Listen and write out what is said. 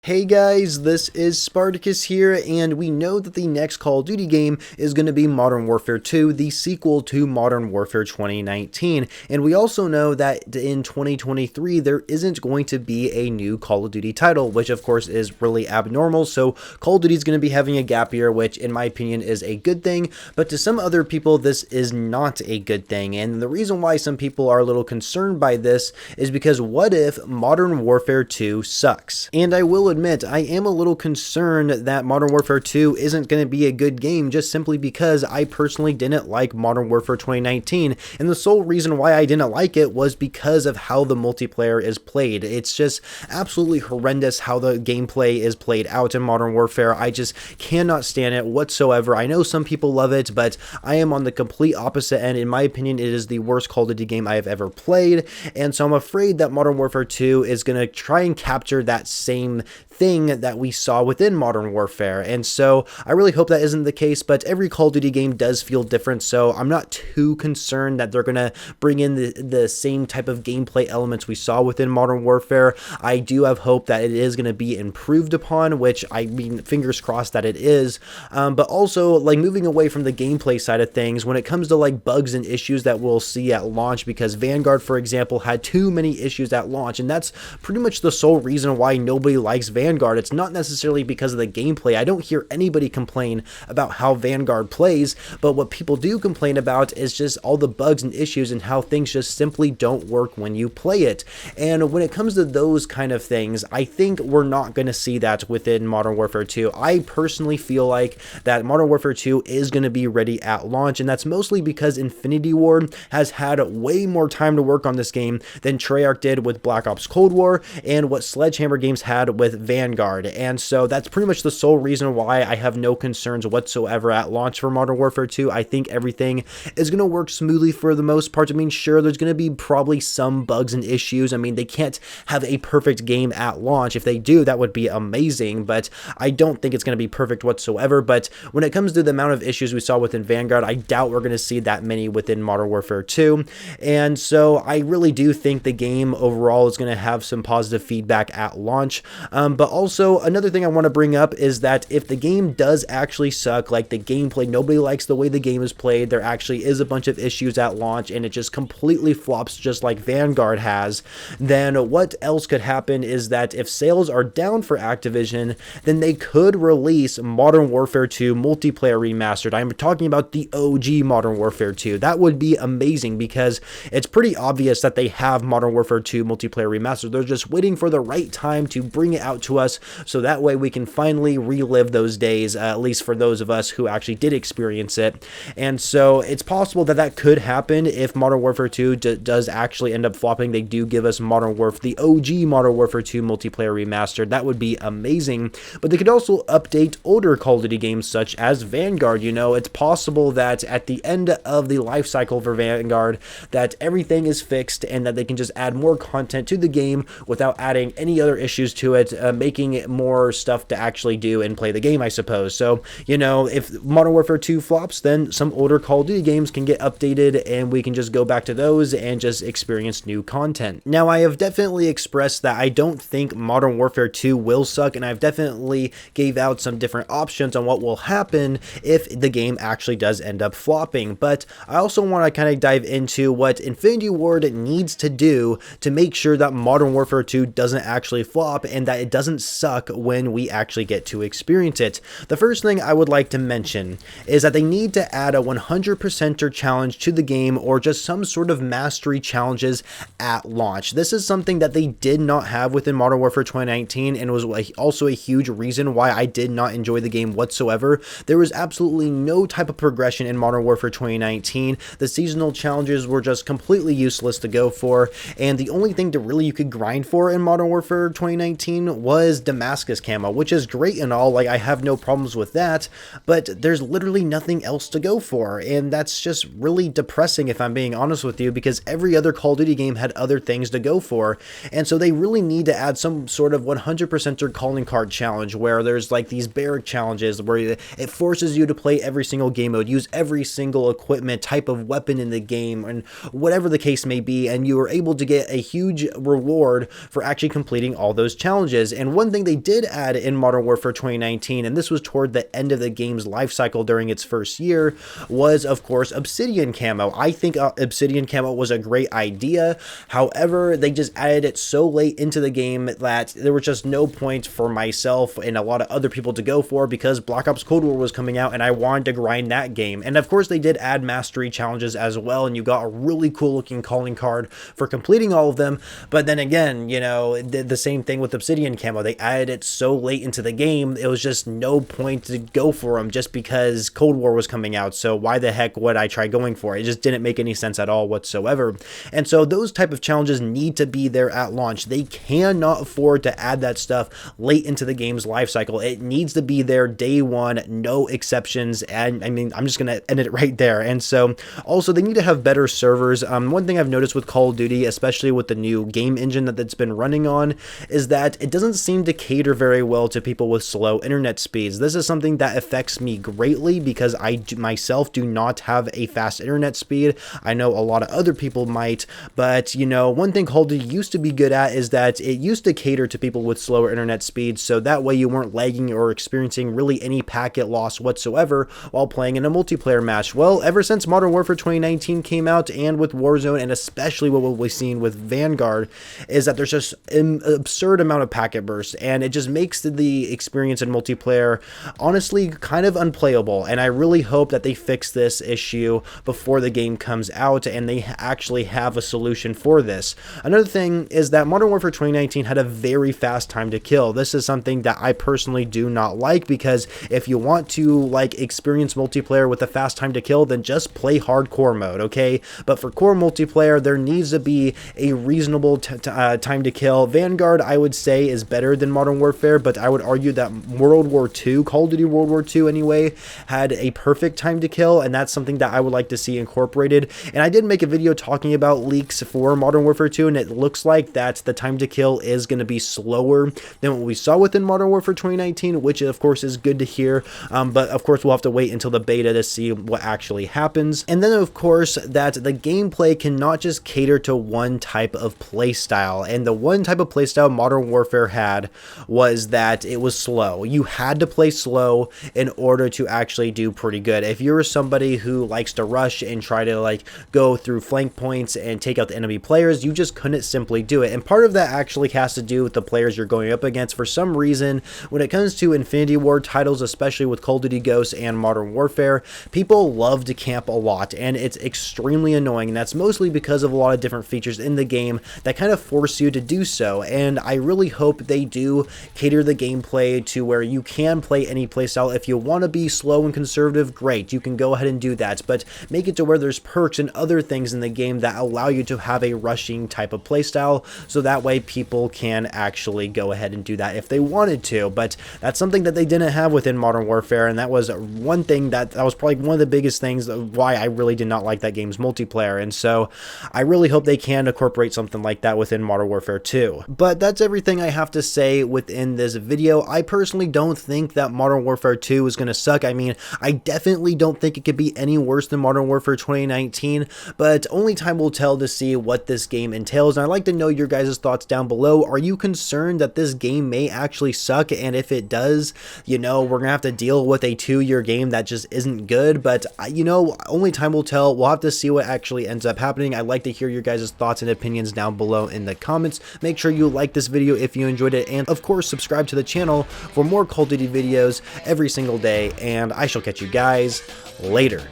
Hey guys, this is Spartacus here, and we know that the next Call of Duty game is going to be Modern Warfare 2, the sequel to Modern Warfare 2019. And we also know that in 2023 there isn't going to be a new Call of Duty title, which of course is really abnormal. So Call of Duty is going to be having a gap year, which in my opinion is a good thing, but to some other people this is not a good thing. And the reason why some people are a little concerned by this is because what if Modern Warfare 2 sucks? And I will admit, I am a little concerned that Modern Warfare 2 isn't going to be a good game just simply because I personally didn't like Modern Warfare 2019, and the sole reason why I didn't like it was because of how the multiplayer is played. It's just absolutely horrendous how the gameplay is played out in Modern Warfare. I just cannot stand it whatsoever. I know some people love it, but I am on the complete opposite end. In my opinion, it is the worst Call of Duty game I have ever played, and so I'm afraid that Modern Warfare 2 is going to try and capture that same thing that we saw within Modern Warfare. And so I really hope that isn't the case, but every Call of Duty game does feel different, so I'm not too concerned that they're going to bring in the same type of gameplay elements we saw within Modern Warfare. I do have hope that it is going to be improved upon, which I mean, fingers crossed that it is. But also, like, moving away from the gameplay side of things, when it comes to like bugs and issues that we'll see at launch, because Vanguard, for example, had too many issues at launch, and that's pretty much the sole reason why nobody likes Vanguard. It's not necessarily because of the gameplay. I don't hear anybody complain about how Vanguard plays, but what people do complain about is just all the bugs and issues and how things just simply don't work when you play it. And when it comes to those kind of things, I think we're not going to see that within Modern Warfare 2. I personally feel like that Modern Warfare 2 is going to be ready at launch, and that's mostly because Infinity Ward has had way more time to work on this game than Treyarch did with Black Ops Cold War and what Sledgehammer Games had with Vanguard. And so that's pretty much the sole reason why I have no concerns whatsoever at launch for Modern Warfare 2. I think everything is going to work smoothly for the most part. I mean, sure, there's going to be probably some bugs and issues. I mean, they can't have a perfect game at launch. If they do, that would be amazing, but I don't think it's going to be perfect whatsoever. But when it comes to the amount of issues we saw within Vanguard, I doubt we're going to see that many within Modern Warfare 2. And so I really do think the game overall is going to have some positive feedback at launch. But also, another thing I want to bring up is that if the game does actually suck, like the gameplay, nobody likes the way the game is played, there actually is a bunch of issues at launch, and it just completely flops just like Vanguard has, then what else could happen is that if sales are down for Activision, then they could release Modern Warfare 2 Multiplayer Remastered. I'm talking about the OG Modern Warfare 2. That would be amazing because it's pretty obvious that they have Modern Warfare 2 Multiplayer Remastered. They're just waiting for the right time to bring it out to us, so that way we can finally relive those days, at least for those of us who actually did experience it. And so it's possible that that could happen if Modern Warfare 2 does actually end up flopping. They do give us the OG Modern Warfare 2 Multiplayer Remastered. That would be amazing. But they could also update older Call of Duty games such as Vanguard. You know, it's possible that at the end of the life cycle for Vanguard that everything is fixed and that they can just add more content to the game without adding any other issues to it, making it more stuff to actually do and play the game, I suppose. So, you know, if Modern Warfare 2 flops, then some older Call of Duty games can get updated and we can just go back to those and just experience new content. Now, I have definitely expressed that I don't think Modern Warfare 2 will suck, and I've definitely gave out some different options on what will happen if the game actually does end up flopping. But I also want to kind of dive into what Infinity Ward needs to do to make sure that Modern Warfare 2 doesn't actually flop and that it doesn't suck when we actually get to experience it. The first thing I would like to mention is that they need to add a 100%er challenge to the game, or just some sort of mastery challenges at launch. This is something that they did not have within Modern Warfare 2019, and was also a huge reason why I did not enjoy the game whatsoever. There was absolutely no type of progression in Modern Warfare 2019. The seasonal challenges were just completely useless to go for, and the only thing you could grind for in Modern Warfare 2019 was Damascus camo, which is great and all, like I have no problems with that, but there's literally nothing else to go for, and that's just really depressing if I'm being honest with you, because every other Call of Duty game had other things to go for. And so they really need to add some sort of 100%er calling card challenge where there's like these barrack challenges where it forces you to play every single game mode, use every single equipment, type of weapon in the game, and whatever the case may be, and you are able to get a huge reward for actually completing all those challenges. challenges. And one thing they did add in Modern Warfare 2019, and this was toward the end of the game's life cycle during its first year, was of course Obsidian camo. I think Obsidian camo was a great idea. However, they just added it so late into the game that there was just no point for myself and a lot of other people to go for, because Black Ops Cold War was coming out and I wanted to grind that game. And of course they did add mastery challenges as well, and you got a really cool looking calling card for completing all of them. But then again, you know, the same thing with Obsidian camo. They added it so late into the game, it was just no point to go for them just because Cold War was coming out. So why the heck would I try going for it? It just didn't make any sense at all whatsoever. And so those type of challenges need to be there at launch. They cannot afford to add that stuff late into the game's life cycle. It needs to be there day one, no exceptions. And I mean, I'm just gonna end it right there. And so also they need to have better servers. One thing I've noticed with Call of Duty, especially with the new game engine that's been running on, is that it doesn't seem to cater very well to people with slow internet speeds. This is something that affects me greatly because I myself do not have a fast internet speed. I know a lot of other people might, but you know, one thing Call of Duty used to be good at is that it used to cater to people with slower internet speeds, so that way you weren't lagging or experiencing really any packet loss whatsoever while playing in a multiplayer match. Well, ever since Modern Warfare 2019 came out, and with Warzone, and especially what we've seen with Vanguard, is that there's just an absurd amount of packet bursts, and it just makes the experience in multiplayer honestly kind of unplayable. And I really hope that they fix this issue before the game comes out and they actually have a solution for this. Another thing is that Modern Warfare 2019 had a very fast time to kill. This is something that I personally do not like, because if you want to like experience multiplayer with a fast time to kill, then just play hardcore mode, okay? But for core multiplayer, there needs to be a reasonable time to kill. Vanguard, I would say, is better than Modern Warfare, but I would argue that World War II, Call of Duty World War II anyway, had a perfect time to kill, and that's something that I would like to see incorporated. And I did make a video talking about leaks for Modern Warfare 2, and it looks like that the time to kill is going to be slower than what we saw within Modern Warfare 2019, which of course is good to hear, but of course we'll have to wait until the beta to see what actually happens. And then of course that the gameplay cannot just cater to one type of playstyle, and the one type of playstyle Modern Warfare had was that it was slow. You had to play slow in order to actually do pretty good. If you're somebody who likes to rush and try to like go through flank points and take out the enemy players, you just couldn't simply do it. And part of that actually has to do with the players you're going up against. For some reason, when it comes to Infinity Ward titles, especially with Call of Duty Ghosts and Modern Warfare, people love to camp a lot, and it's extremely annoying. And that's mostly because of a lot of different features in the game that kind of force you to do so. And I really hope they do cater the gameplay to where you can play any playstyle. If you want to be slow and conservative, great, you can go ahead and do that, but make it to where there's perks and other things in the game that allow you to have a rushing type of playstyle, so that way people can actually go ahead and do that if they wanted to. But that's something that they didn't have within Modern Warfare, and that was one thing that was probably one of the biggest things why I really did not like that game's multiplayer. And so I really hope they can incorporate something like that within Modern Warfare 2. But that's everything I have to say within this video. I personally don't think that Modern Warfare 2 is going to suck. I mean, I definitely don't think it could be any worse than Modern Warfare 2019, but only time will tell to see what this game entails. And I'd like to know your guys' thoughts down below. Are you concerned that this game may actually suck? And if it does, you know, we're gonna have to deal with a 2-year game that just isn't good. But you know, only time will tell. We'll have to see what actually ends up happening. I'd like to hear your guys' thoughts and opinions down below in the comments. Make sure you like this video if you enjoyed it, and of course subscribe to the channel for more Call of Duty videos every single day, and I shall catch you guys later.